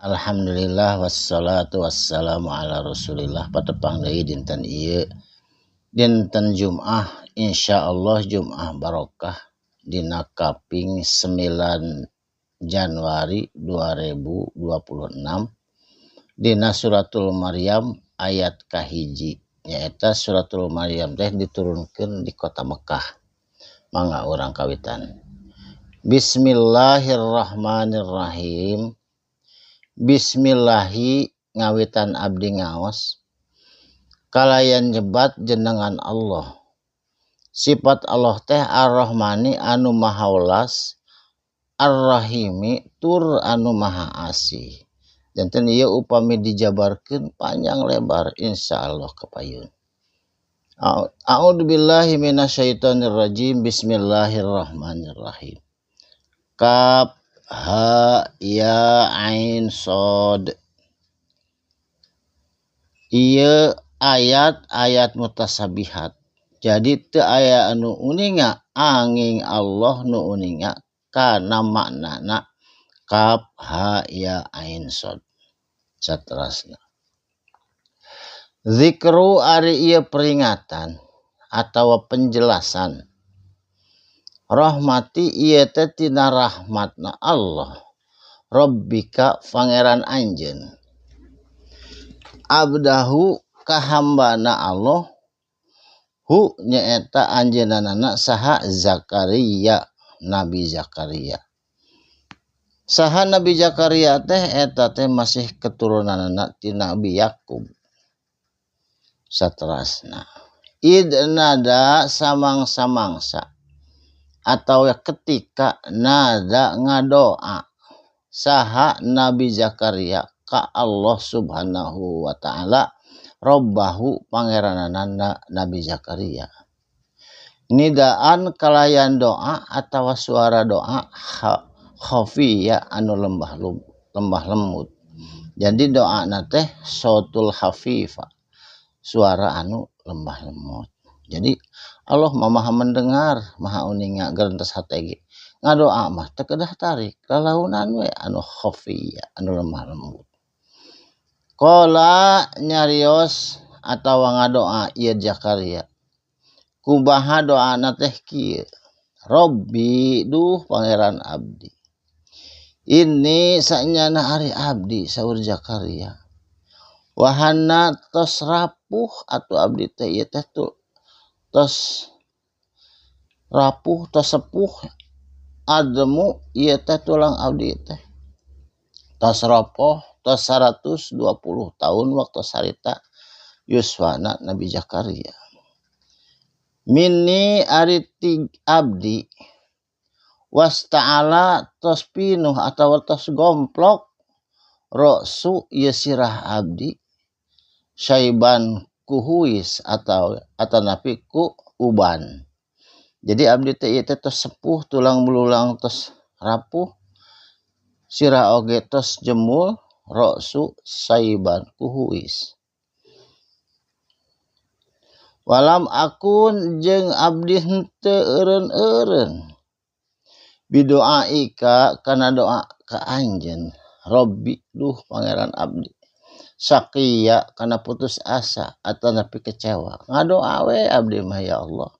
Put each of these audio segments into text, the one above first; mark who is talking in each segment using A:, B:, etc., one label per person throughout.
A: Alhamdulillah wassalatu wassalamu ala rasulillah. Patepang deui dinten ieu dinten Jumat, insyaallah Jumat barokah dina kaping 9 Januari 2026 dina suratul Maryam ayat kahiji nyaeta suratul Maryam teh diturunkeun di kota Mekah. Mangga urang kawitan. Bismillahirrahmanirrahim. Bismillahi ngawitan abdi ngaos kalayan nyebat jenengan Allah. Sifat Allah teh Ar-Rahmani anu maha welas, Ar-Rahimi tur anu maha asih. Janten ieu upami dijabarkeun panjang lebar insyaallah kapayun. A'udzubillahi minasyaitonirrajim. Bismillahirrahmanirrahim. Kaf ha ya ain sod. Ieu ayat mutasabihat. Jadi teu aya anu uninga angin Allah nu uninga kana maknana kaf ha ya ain sod. Saterasna. Zikru ari ieu peringatan atawa penjelasan. Rahmati ieu teh tina rahmatna Allah. Rabbika pangeran anjeun. Abdahu kahambana Allah. Hu nyaeta anjeunana saha Zakaria, Nabi Zakaria. Saha Nabi Zakaria teh eta teh masih keturunanna ti Nabi Yakub. Saterasna. Id nada samang-samangsa atau ketika nada ngadoa saha Nabi Zakaria ka Allah subhanahu wa ta'ala robbahu pangeranana Nabi Zakaria. Nidaan kalayan doa atau suara doa khafiyya anu lembah lembut. Jadi doa teh sautul hafifa, suara anu lembah lemut. Jadi Allah maha mendengar, maha uninga gerentos hatege. Ngadoa mah teu kedah tarik, lalaunan we anu khafiyya, anu lemah lembut. Qala nyarios atawa ngadoa ieu Zakaria. Kubaha doana teh kieu. Robbi duh pangeran abdi. Ini sanyana ari abdi saur Zakaria. Wahana tos rapuh atuh abdi teh ieu teh tuh tos rapuh tos sepuh ademu ieu teh tulang abdi teh. Tos rapuh tos 120 tahun waktu sarita yuswana Nabi Zakaria. Mini ari abdi wasta'ala tos pinuh atau tos gomplok roksu ieu sirah abdi syaiban kuhuis atau napi ku uban. Jadi abdi teh ieu teh tos sepuh tulang belulang tos rapuh sirah oge tos jemul roksu syaiban kuhuis. Walam akun jeung abdi henteu eureun-eureun bidoa ika kana doa ka anjeun. Robbi duh pangeran abdi. Sakiya kana putus asa atau napi kecewa. Ngadoa we abdi mah ya Allah.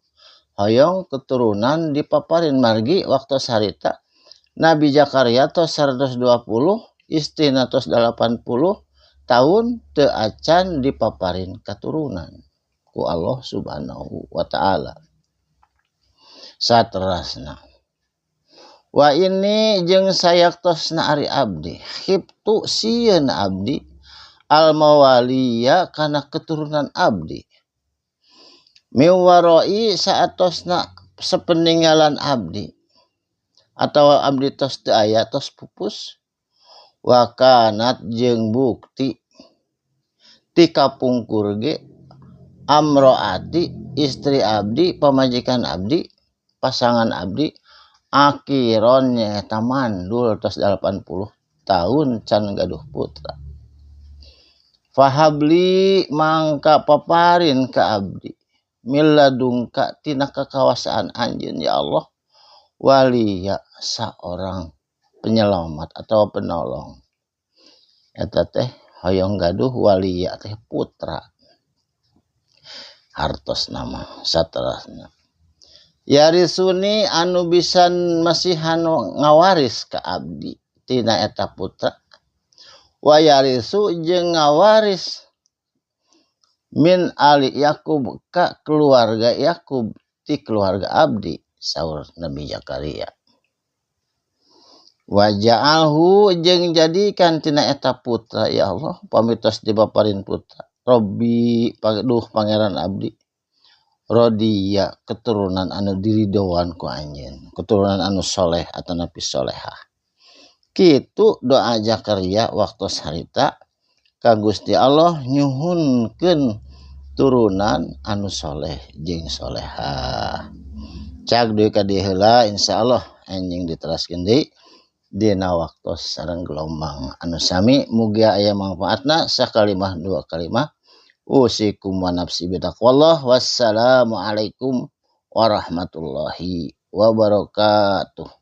A: Hoyong keturunan dipaparin margi waktu sarita Nabi Zakaria tos 120, istrina tos 80 tahun teu acan dipaparin katurunan ku Allah subhanahu wa ta'ala. Saterasna. Wa ini jeung sayaktosna ari abdi. Khiftu sieun abdi al-mawaliya kana keturunan abdi. Miwaroi saatosna sepeninggalan abdi. Atau abdi tos teu aya tos pupus. Wa kanat jeung bukti ti kapungkur ge amroati istri abdi pamajikan abdi pasangan abdi akiron nyaeta mandul tos 80 tahun can gaduh putra. Fahabli mangka paparin ka abdi milladungka tina kekawasaan anjeun ya Allah waliya seorang penyelamat atau penolong. eta teh hoyong gaduh waliya teh putra hartos nama saterasna yarisuni anu bisan masihan ngawaris ka abdi tina eta putra wa yarisu jeung ngawaris min ali Yakub ka keluarga Yakub ti keluarga abdi saur Nabi Zakaria wa ja'alhu jeung jadikan tina eta putra ya Allah pamitos dibaparin putra Robbi duh pangeran abdi rodiya keturunan anu diridoan ku anjeun keturunan anu soleh atau napi solehah kitu doa Zakaria waktu harita ka Gusti Allah nyuhunkeun turunan anu soleh jeung solehah cag deui ka dieu heula insyaallah anjing diteraskeun deui dina waktu sareng gelombang anu sami mugia aya manfaatna sakalimah dua kalimah usikum wa nafsi bitaqwallah wassalamu alaikum warahmatullahi wabarakatuh.